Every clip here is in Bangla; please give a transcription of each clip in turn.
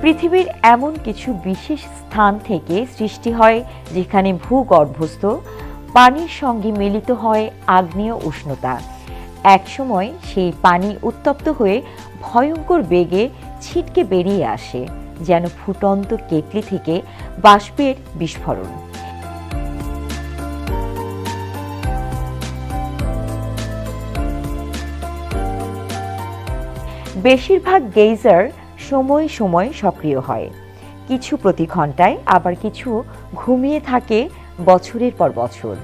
পৃথিবীর এমন কিছু বিশেষ স্থান থেকে সৃষ্টি হয় যেখানে ভূগর্ভস্থ পানির সঙ্গে মিলিত হয় আগ্নেয় উষ্ণতা। একসময় সেই পানি উত্তপ্ত হয়ে ভয়ঙ্কর বেগে ছিটকে বেরিয়ে আসে, যেন ফুটন্ত কেটলি থেকে বাষ্পের বিস্ফোরণ। বেশিরভাগ গেইজার সময় সময় সক্রিয় হয়, কিছু প্রতি ঘন্টায়, আবার কিছু ঘুমিয়ে থাকে বছরের পর বছর।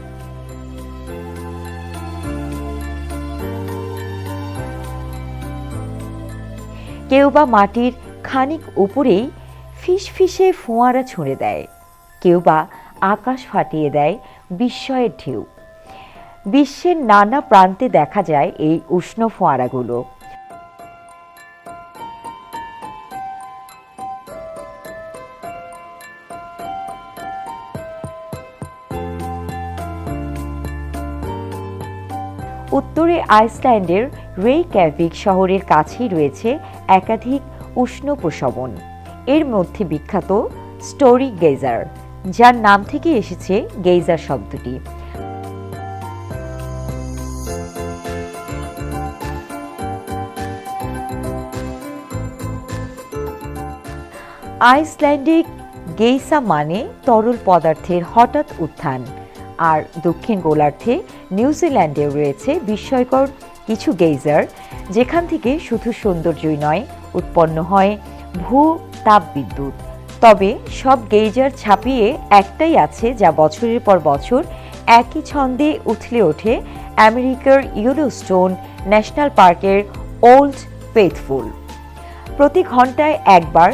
কেউ বা মাটির খানিক উপরেই ফিসফিসে ফোঁয়ারা ছুঁড়ে দেয়, কেউ বা আকাশ ফাটিয়ে দেয় বিস্ময়ের ঢেউ। বিশ্বের নানা প্রান্তে দেখা যায় এই উষ্ণ ফোঁয়ারাগুলো। উত্তরে আইসল্যান্ডের রেইক্যাভিক শহরের কাছেই রয়েছে একাধিক উষ্ণ প্রশবন। এর মধ্যে বিখ্যাত স্টোরি গেইজার, যার নাম থেকে এসেছে গেইজার শব্দটি। আইসল্যান্ডিক গেইসা মানে তরল পদার্থের হঠাৎ উত্থান, আর দক্ষিণ গোলার্ধে নিউজিল্যান্ডেও রয়েছে বিস্ময়কর কিছু গেইজার, যেখান থেকে শুধু সৌন্দর্যই নয়, উৎপন্ন হয় ভূ তাপবিদ্যুৎ। তবে সব গেইজার ছাপিয়ে একটাই আছে যা বছরের পর বছর একই ছন্দে উথলে ওঠে আমেরিকার ইয়েলোস্টোন ন্যাশনাল পার্কের ওল্ড ফেইথফুল। প্রতি ঘন্টায় একবার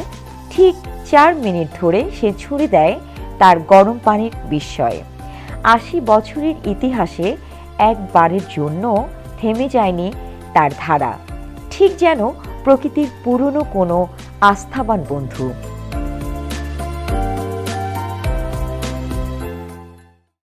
ঠিক 4 মিনিট ধরে সে ছুঁড়ে দেয় তার গরম পানির বিস্ময়। 80 বছরের ইতিহাসে একবারের জন্য থেমে যায়নি তার ধারা, ঠিক যেন প্রকৃতির পুরনো কোনো আস্থাবান বন্ধু।